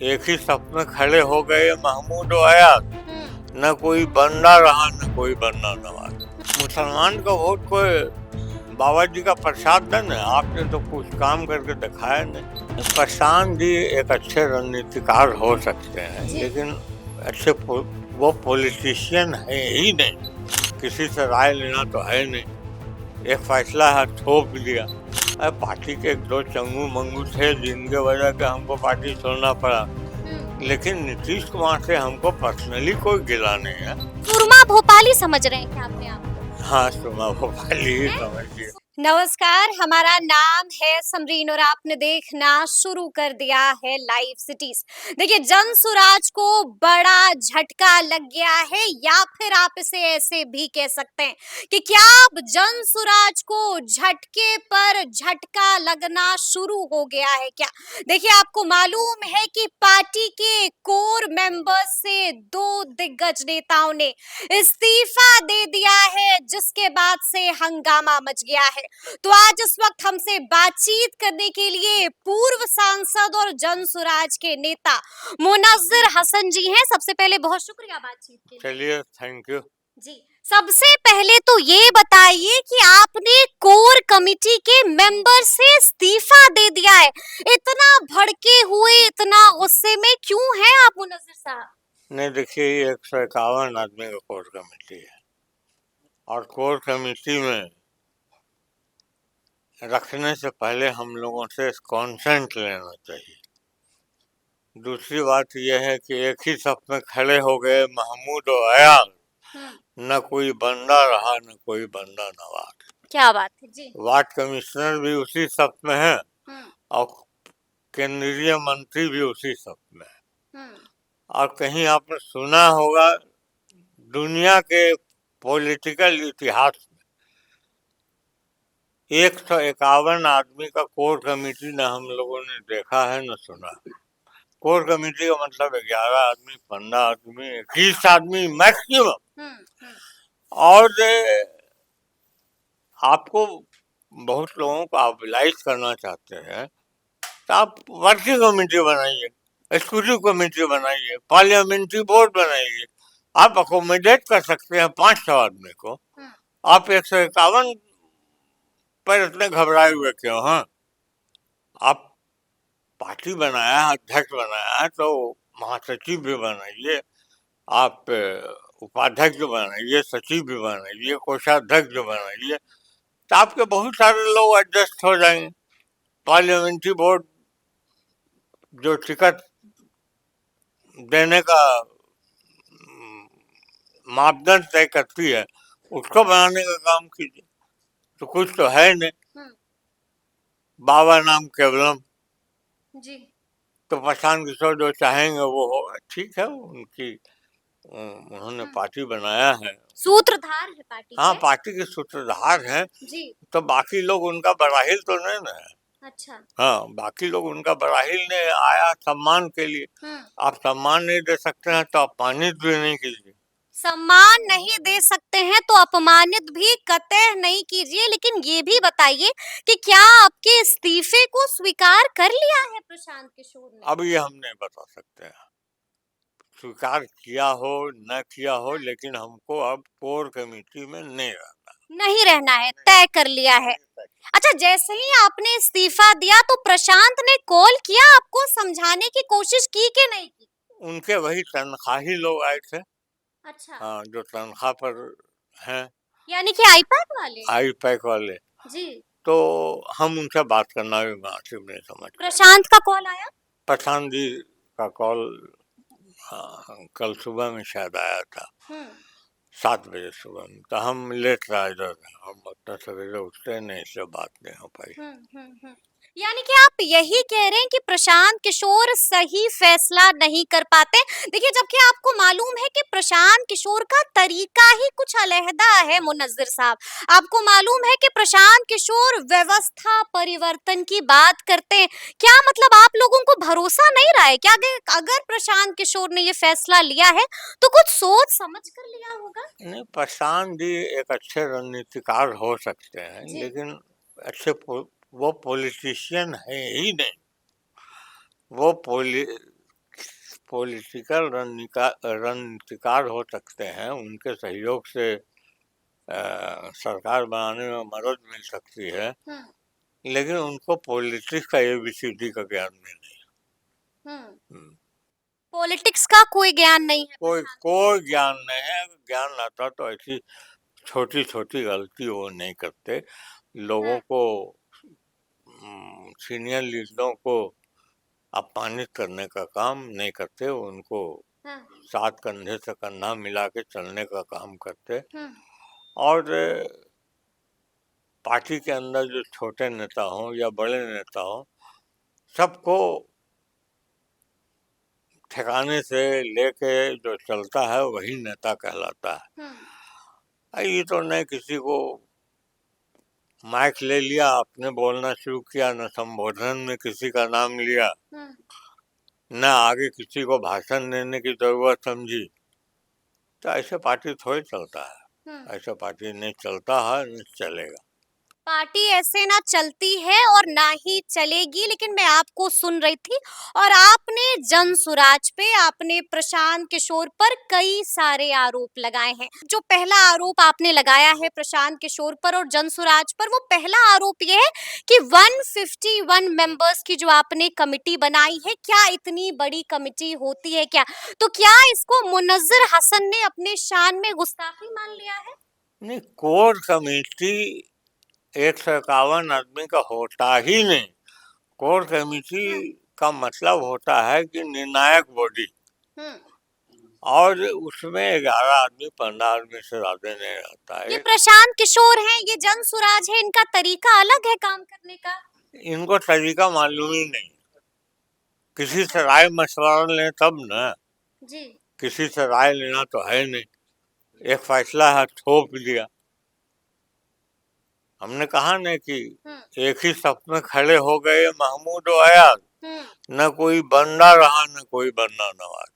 एक ही सफ में खड़े हो गए महमूद और अयाज। न कोई बंदा रहा न कोई बंदा नवाज। मुसलमान का वोट कोई बाबा जी का प्रसाद है ना, आपने तो कुछ काम करके दिखाया नहीं। प्रशांत जी एक अच्छे रणनीतिकार हो सकते हैं, लेकिन अच्छे वो पॉलिटिशियन है ही नहीं। किसी से राय लेना तो है नहीं, एक फैसला है थोप दिया। पार्टी के एक दो चंगू मंगू थे जिनके वजह से हमको पार्टी छोड़ना पड़ा, लेकिन नीतीश कुमार से हमको पर्सनली कोई गिला नहीं है। सुरमा भोपाली समझ रहे हैं क्या अपने आप को? हाँ, सुरमा भोपाली ही समझिए। नमस्कार, हमारा नाम है समरीन और आपने देखना शुरू कर दिया है लाइव सिटीज। देखिए, जन सुराज को बड़ा झटका लग गया है, या फिर आप इसे ऐसे भी कह सकते हैं कि क्या अब जन सुराज को झटके पर झटका लगना शुरू हो गया है क्या? देखिए, आपको मालूम है कि पार्टी के कोर मेंबर्स से दो दिग्गज नेताओं ने इस्तीफा दे दिया है, जिसके बाद से हंगामा मच गया है। तो आज इस वक्त हमसे बातचीत करने के लिए पूर्व सांसद और जन सुराज के नेता मुनव्वर हसन जी हैं। सबसे पहले बहुत शुक्रिया बातचीत के लिए। चलिए, थैंक यू जी। सबसे पहले तो ये बताइए कि आपने कोर कमेटी के मेंबर से इस्तीफा दे दिया है, इतना भड़के हुए, इतना गुस्से में क्यों हैं आप मुनव्वर साहब? नहीं, देखिए, ये 151 आदमी का कोर कमेटी है और कोर कमेटी में रखने से पहले हम लोगों से कॉन्सेंट लेना चाहिए। दूसरी बात यह है कि एक ही सफ में खड़े हो गए महमूद और अयाज। न कोई बंदा रहा न कोई बंदा नवाज। क्या बात है जी। वार्ड कमिश्नर भी उसी सफ में है और केंद्रीय मंत्री भी उसी सफ में है। और कहीं आपने सुना होगा दुनिया के पॉलिटिकल इतिहास में 151 आदमी का कोर कमेटी न हम लोगों ने देखा है न सुना। कोर कमेटी का मतलब 11 आदमी, 15 आदमी, 21 आदमी मैक्सिमम। और आपको बहुत लोगों को आप रिलाइज करना चाहते हैं तो आप वर्किंग कमेटी बनाइए, एग्जीक्यूटिव कमेटी बनाइए, पार्लियामेंट्री बोर्ड बनाइए। आप अकोमोडेट कर सकते हैं 500 आदमी को। आप 151 पर इतने घबराए हुए क्यों हैं? आप पार्टी बनाया है, अध्यक्ष बनाया है, तो महासचिव भी बनाइए, आप उपाध्यक्ष भी बनाइए, सचिव भी बनाइए, कोषाध्यक्ष भी बनाइए, तो आपके बहुत सारे लोग एडजस्ट हो जाएंगे। पार्लियामेंट्री बोर्ड जो टिकट देने का मापदंड तय करती है, उसको बनाने का काम कीजिए। तो कुछ तो है नहीं, बाबा नाम केवलम जी। तो प्रशांत किशोर जो चाहेंगे वो होगा, ठीक है, उनकी उन्होंने पार्टी बनाया है, सूत्रधार है पार्टी के। हाँ, पार्टी के सूत्रधार हैं जी। तो बाकी लोग उनका बराहिल तो नहीं ना है। अच्छा। हाँ, बाकी लोग उनका बराहिल ने आया सम्मान के लिए। आप सम्मान नहीं दे सकते हैं तो अपमानित भी नहीं कीजिए। सम्मान नहीं दे सकते हैं तो अपमानित भी कतई नहीं कीजिए, लेकिन ये भी बताइए कि क्या आपके इस्तीफे को स्वीकार कर लिया है प्रशांत किशोर ने? अब ये हम नहीं बता सकते हैं, स्वीकार किया हो न किया हो, लेकिन हमको अब कोर कमेटी में नहीं रहना है, तय कर लिया है। अच्छा, जैसे ही आपने इस्तीफा दिया तो प्रशांत ने कॉल किया आपको, समझाने की कोशिश की कि नहीं की? उनके वही तनख्वाही लोग आए थे। अच्छा। हाँ, जो तनख्वाह पर हैं, यानी कि आईपैक वाले? आईपैक वाले जी। तो हम उनसे बात करना भी मुनासिब नहीं समझ। प्रशांत का कॉल आया? प्रशांत जी का कॉल कल सुबह में शायद आया था, 7 बजे सुबह में। तो हम लेट राइडर हैं, हम उतना सवेरे उठते नहीं, इससे बात नहीं हो पाई। यानी कि आप यही कह रहे हैं कि प्रशांत किशोर सही फैसला नहीं कर पाते। देखिए, जबकि आपको मालूम है कि प्रशांत किशोर का तरीका ही कुछ अलहदा है मुनव्वर साहब। आपको मालूम है कि प्रशांत किशोर व्यवस्था परिवर्तन की बात करते हैं। क्या मतलब आप लोगों को भरोसा नहीं रहा है क्या? अगर प्रशांत किशोर ने ये फैसला लिया है तो कुछ सोच समझ कर लिया होगा? नहीं, प्रशांत जी एक अच्छे रणनीतिकार हो सकते हैं, लेकिन अच्छे वो पॉलिटिशियन है ही नहीं। वो पॉलिटिकल रणनीतिकार हो सकते हैं, उनके सहयोग से सरकार बनाने में मदद मिल सकती है, लेकिन उनको पॉलिटिक्स का एबीसीडी का ज्ञान नहीं है। पॉलिटिक्स का कोई ज्ञान नहीं है कोई प्रशांत कोई ज्ञान नहीं है। ज्ञान आता तो ऐसी छोटी छोटी गलती वो नहीं करते। लोगों हाँ। को, सीनियर लीडरों को अपमानित करने का काम नहीं करते, उनको हाँ। साथ कंधे से कंधा मिला के चलने का काम करते। हम्म, और पार्टी के अंदर जो छोटे नेता हों या बड़े नेता हों, सबको ठिकाने से लेके जो चलता है वही नेता कहलाता है। ये तो नहीं किसी को माइक ले लिया, आपने बोलना शुरू किया, न संबोधन में किसी का नाम लिया, न आगे किसी को भाषण देने की जरूरत समझी, तो ऐसे पार्टी थोड़ी चलता है। ऐसा पार्टी नहीं चलता है, नहीं चलेगा। पार्टी ऐसे ना चलती है और ना ही चलेगी। लेकिन मैं आपको सुन रही थी और आपने जनसुराज पे, आपने प्रशांत किशोर पर कई सारे आरोप लगाए हैं। जो पहला आरोप आपने लगाया है प्रशांत किशोर पर और जनसुराज पर, वो पहला आरोप ये है कि 151 मेंबर्स की जो आपने कमिटी बनाई है, क्या इतनी बड़ी कमिटी होती है क्या? तो क्या इसको मुनव्वर हसन ने अपने शान में गुस्ताखी मान लिया है? नहीं, कोर कमेटी 151 आदमी का होता ही नहीं। कोर कमेटी का मतलब होता है कि निर्णायक बॉडी, और उसमें 11 आदमी 15 आदमी से ज्यादा नहीं रहता ये है। प्रशांत किशोर हैं, ये जनसुराज है, इनका तरीका अलग है काम करने का। इनको तरीका मालूम ही नहीं। किसी से राय मशवरा लें तब न, जी। किसी से राय लेना तो है नहीं। एक फैसला है, थोप दिया। हमने कहा नहीं कि एक ही सफ में खड़े हो गए महमूद और अयाज, न कोई बंदा रहा न कोई बंदा नवाज।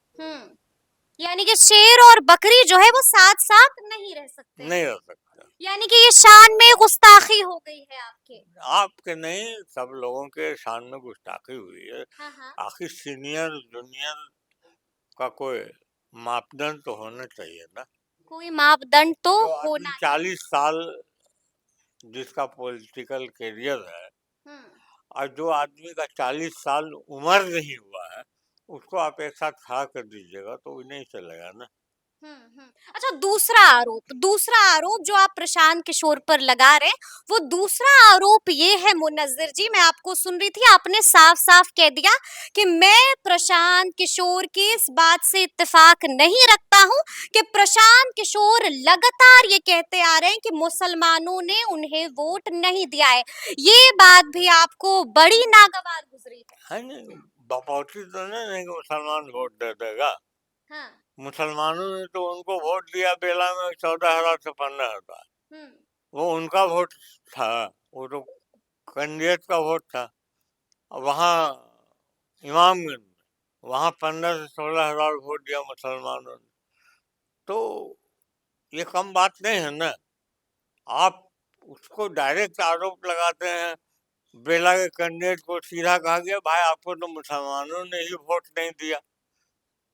यानी कि शेर और बकरी जो है वो साथ साथ नहीं रह सकते। नहीं रह सकता। यानी कि ये शान में गुस्ताखी हो गई है आपके। आपके नहीं, सब लोगों के शान में गुस्ताखी हुई है। आखिर सीनियर जूनियर का कोई मापदंड तो होना चाहिए ना। कोई मापदंड तो जो आदमी होना 40 साल जिसका पॉलिटिकल करियर है, और जो आदमी का 40 साल उम्र नहीं हुआ है, उसको आप एक साथ खड़ा कर दीजिएगा तो वो नहीं चलेगा ना। अच्छा, दूसरा आरोप जो आप प्रशांत किशोर पर लगा रहे हैं, वो दूसरा आरोप ये है मुनव्वर जी, मैं आपको सुन रही थी, आपने साफ साफ कह दिया कि मैं प्रशांत किशोर की इस बात से इत्तेफाक नहीं रखता हूं कि प्रशांत किशोर लगातार ये कहते आ रहे हैं कि मुसलमानों ने उन्हें वोट नहीं दिया है। ये बात भी आपको बड़ी नागवार गुजरी है नहीं, बपौती तो नहीं कि मुसलमान वोट दे देगा। मुसलमानों ने तो उनको वोट दिया बेला में 14,000 से 15,000। वो उनका वोट था, वो तो कैंडिडेट का वोट था। वहाँ इमामगंज में, वहाँ 15 से 16,000 वोट दिया मुसलमानों ने। तो ये कम बात नहीं है ना। आप उसको डायरेक्ट आरोप लगाते हैं। बेला के कैंडिडेट को सीधा कहा गया, भाई आपको तो मुसलमानों ने ही वोट नहीं दिया।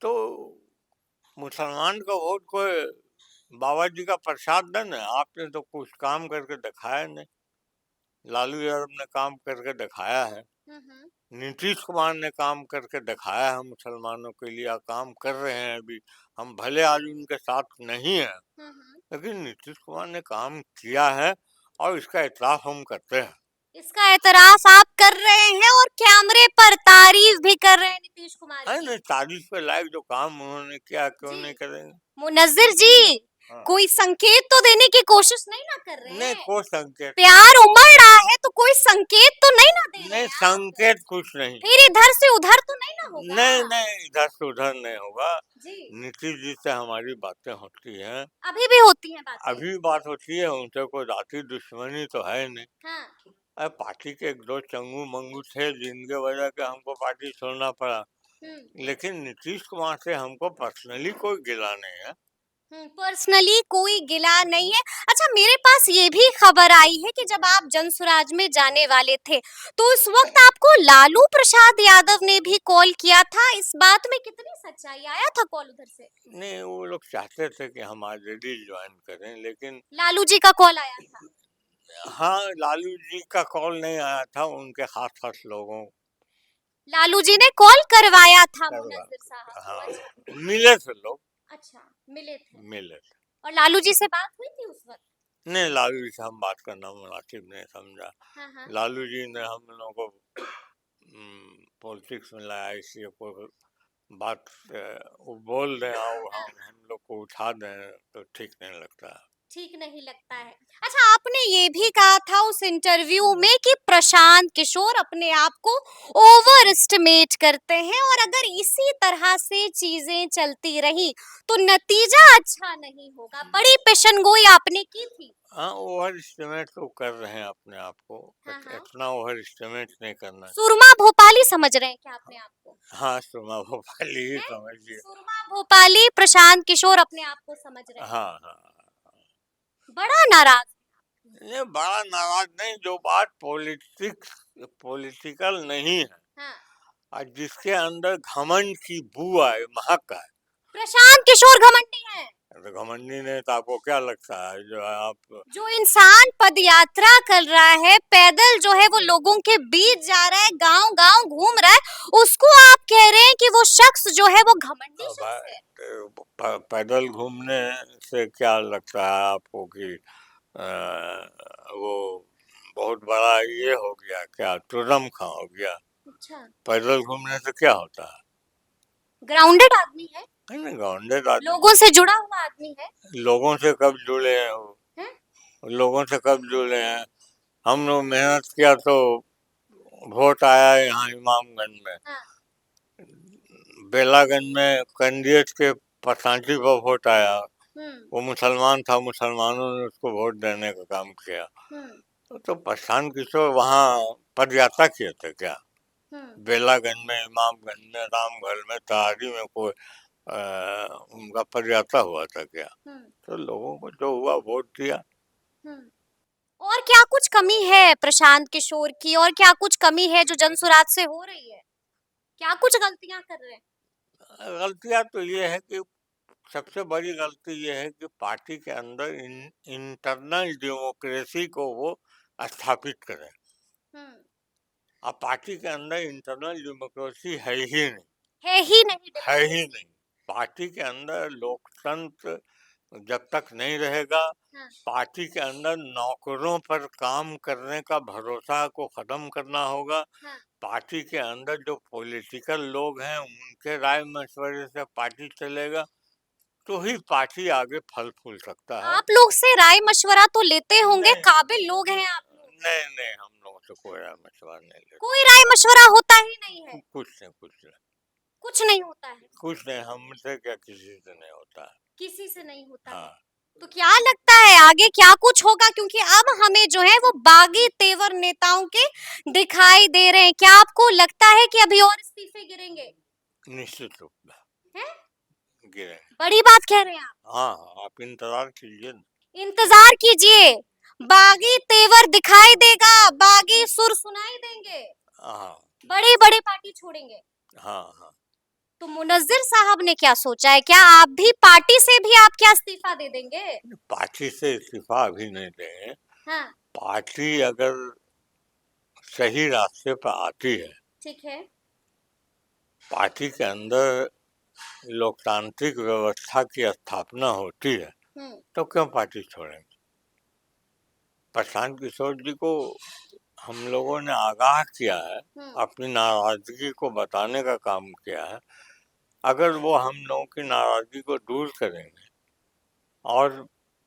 तो मुसलमान का वोट कोई बाबा जी का प्रसाद है ना। आपने तो कुछ काम करके दिखाया नहीं। लालू यादव ने काम करके दिखाया है, नीतीश कुमार ने काम करके दिखाया है, मुसलमानों के लिए काम कर रहे हैं। अभी हम भले आज उनके साथ नहीं है, लेकिन नीतीश कुमार ने काम किया है और इसका इतराफ हम करते हैं। इसका एतराफ आप कर रहे हैं और कैमरे पर तारीफ भी कर रहे हैं नीतीश कुमार है की। नहीं, तारीफ के लायक जो काम उन्होंने किया, क्यों नहीं करेंगे। मुनव्वर जी, कोई संकेत तो देने की कोशिश नहीं ना कर रहे नहीं, हैं? कोई संकेत, प्यार उमड़ रहा है तो कोई संकेत तो नहीं ना दे रहे नहीं, हैं आप? संकेत कुछ नहीं। फिर इधर से उधर तो नहीं ना होगा? नहीं नहीं, इधर से उधर नहीं होगा। जी। नीतीश जी से हमारी बातें होती हैं, अभी भी होती हैं बातें? अभी बात होती है। उनसे कोई जाति दुश्मनी तो है नहीं। अरे पार्टी के एक दो चंगू मंगू थे जिनके वजह से हमको पार्टी छोड़ना पड़ा, लेकिन नीतीश कुमार से हमको पर्सनली कोई गिला नहीं है। पर्सनली कोई गिला नहीं है। अच्छा, मेरे पास ये भी खबर आई है कि जब आप जनसुराज में जाने वाले थे तो उस वक्त आपको लालू प्रसाद यादव ने भी कॉल किया था। इस बात में कितनी सच्चाई? आया था कॉल उधर से? नहीं, वो लोग चाहते थे कि हम आरजेडी ज्वाइन करें, लेकिन लालू जी का कॉल आया था? हाँ, लालू जी का कॉल नहीं आया था, उनके खास खास लोगों लालू जी ने कॉल करवाया था करवा मुनव्विर साहब को। हाँ, अच्छा। मिले थे लोग, अच्छा, मिले थे। मिले थे। और लालू जी से बात हुई थी उस वक्त? नहीं, लालू जी से हम बात करना मुनासिब नहीं समझा। हाँ हाँ। लालू जी ने हम लोगों को पॉलिटिक्स में लाया, इसलिए कोई बात वो बोल दें और हम लोग को उठा दें तो ठीक नहीं लगता। ठीक नहीं लगता है। अच्छा, आपने ये भी कहा था उस इंटरव्यू में कि प्रशांत किशोर अपने आप को ओवर एस्टिमेट करते हैं और अगर इसी तरह से चीजें चलती रही तो नतीजा अच्छा नहीं होगा। बड़ी पेशनगोई आपने की थी। हाँ, ओवर एस्टिमेट तो कर रहे हैं अपने आप को, हाँ हाँ। इतना ओवर एस्टिमेट नहीं करना। सुरमा भोपाली समझ रहे हैं क्या अपने आप को? हाँ, सुरमा भोपाली ही हैं? समझिए। सुरमा भोपाली प्रशांत किशोर अपने आप को समझ रहे हैं। हाँ हाँ, बड़ा नाराज। ये बड़ा नाराज नहीं, जो बात पॉलिटिकल नहीं है हाँ। और जिसके अंदर घमंड की बू आए, महक आए। प्रशांत किशोर घमंडी हैं। तो घमंडी नहीं तो आपको क्या लगता है जो आप जो इंसान पद यात्रा कर रहा है, पैदल जो है वो लोगों के बीच जा रहा है, गांव गांव घूम रहा है, उसको आप कह रहे हैं कि वो शख्स जो है वो घमंडी शख्स है? पैदल घूमने से क्या लगता है आपको कि वो बहुत बड़ा ये हो गया क्या, तुरम खा हो गया? अच्छा। पैदल घूमने से क्या होता है? ग्राउंडेड आदमी है, नहीं, ग्राउंडेड आदमी लोगों से जुड़ा हुआ आदमी है। लोगों से कब जुड़े हैं वो? हैं? लोगों से कब जुड़े हैं? हम लोग मेहनत किया तो वोट आया यहाँ इमामगंज में, हाँ। बेलागंज में कैंडिडेट के पसांटी पर वोट आया, वो मुसलमान था, मुसलमानों ने उसको वोट देने का काम किया। तो प्रशांत किशोर वहाँ पदयात्रा किए थे क्या? बेलागंज में, इमामगंज में, रामगढ़ में, तहारी में कोई उनका पदयात्रा हुआ था क्या? तो लोगों को जो हुआ वोट दिया। और क्या कुछ कमी है प्रशांत किशोर की, और क्या कुछ कमी है जो जनसुराज से हो रही है? क्या कुछ गलतियां कर रहे हैं? गलतियां तो ये है कि सबसे बड़ी गलती ये है कि पार्टी के अंदर इंटरनल डेमोक्रेसी को वो स्थापित करे। अब पार्टी के अंदर इंटरनल डेमोक्रेसी है ही नहीं, है ही नहीं। है ही नहीं। पार्टी के अंदर लोकतंत्र जब तक नहीं रहेगा, हाँ। पार्टी के अंदर नौकरों पर काम करने का भरोसा को खत्म करना होगा। हाँ। पार्टी के अंदर जो पॉलिटिकल लोग हैं उनके राय मशवरे से पार्टी चलेगा तो ही पार्टी आगे फल फूल सकता है। आप लोग से राय मशवरा तो लेते होंगे, नहीं, काबिल लोग हैं आप लोग। नहीं नहीं, हम लोगों से कोई राय मशवरा नहीं लेते। कोई राय मशवरा होता ही नहीं है? कुछ नहीं, कुछ नहीं, कुछ नहीं होता है। कुछ नहीं, हमसे क्या किसी से नहीं होता है। किसी से नहीं होता है। हाँ। तो क्या लगता है आगे क्या कुछ होगा? क्योंकि अब हमें जो है वो बागी तेवर नेताओं के दिखाई दे रहे हैं। क्या आपको लगता है कि अभी और इस्तीफे गिरेंगे? निश्चित रूप में हैं? गिरे। बड़ी बात कह रहे हैं आप। हाँ हाँ, आप इंतजार कीजिए ना। इंतजार कीजिए, बागी तेवर दिखाई देगा, बागी सुर सुनाई देंगे, हाँ बड़े बड़े पार्टी छोड़ेंगे। हाँ हाँ। तो मुनव्विर साहब ने क्या सोचा है? क्या आप भी पार्टी से भी आप क्या इस्तीफा दे देंगे? पार्टी से इस्तीफा अभी नहीं देंगे। हाँ। पार्टी अगर सही रास्ते पर आती है, ठीक है। पार्टी के अंदर लोकतांत्रिक व्यवस्था की स्थापना होती है, तो क्यों पार्टी छोड़ेंगे? प्रशांत किशोर जी को हम लोगों ने आगाह किया है, अपनी नाराजगी को बताने का काम किया है। अगर वो हम लोगों की नाराजगी को दूर करेंगे और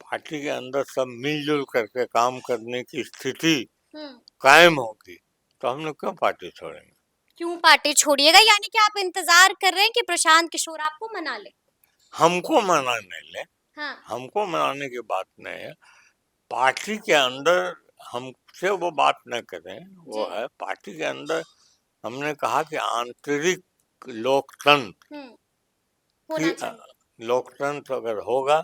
पार्टी के अंदर सब मिलजुल करके काम करने की स्थिति कायम होगी तो हम लोग क्यों पार्टी छोड़ेंगे? क्यों पार्टी छोड़िएगा? यानी कि आप इंतजार कर रहे हैं कि प्रशांत किशोर आपको मना ले? हमको मना नहीं ले। हाँ। हमको मनाने की बात नहीं है। पार्टी के अंदर हमसे वो बात न करें, वो है पार्टी के अंदर हमने कहा कि आंतरिक लोकतंत्र होना चाहिए। लोकतंत्र अगर होगा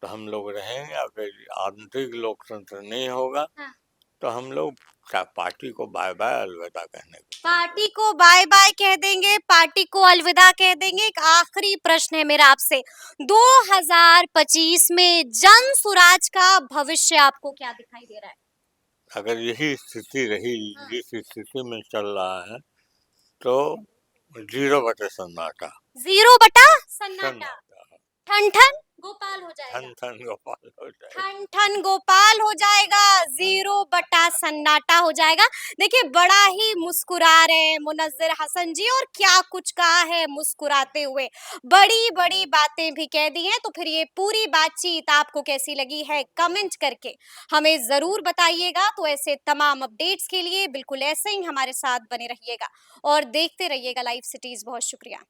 तो हम लोग रहेंगे, अगर आंतरिक लोकतंत्र नहीं होगा हाँ। तो हम लोग पार्टी को बाय बाय अलविदा कहने को। पार्टी को बाय बाय कह देंगे, पार्टी को अलविदा कह देंगे। एक आखिरी प्रश्न है मेरा आपसे, 2025 में जन स्वराज का भविष्य आपको क्या दिखाई दे रहा है? अगर यही स्थिति रही हाँ। जिस स्थिति में चल रहा है तो 0 बटे सन्नाटा। 0 बटा सन्नाटा। सन्नाटा, ठन ठन गोपाल हो जाएगा। ठन ठन गोपाल हो जाएगा। ठन ठन गोपाल हो जाएगा, 0 बटा सन्नाटा हो जाएगा। देखिए बड़ा ही मुस्कुरा रहे हैं मुनव्विर हसन जी, और क्या कुछ कहा है मुस्कुराते हुए, बड़ी बड़ी बातें भी कह दी हैं। तो फिर ये पूरी बातचीत आपको कैसी लगी है कमेंट करके हमें जरूर बताइएगा। तो ऐसे तमाम अपडेट्स के लिए बिल्कुल ऐसे ही हमारे साथ बने रहिएगा और देखते रहिएगा लाइव सिटीज। बहुत शुक्रिया।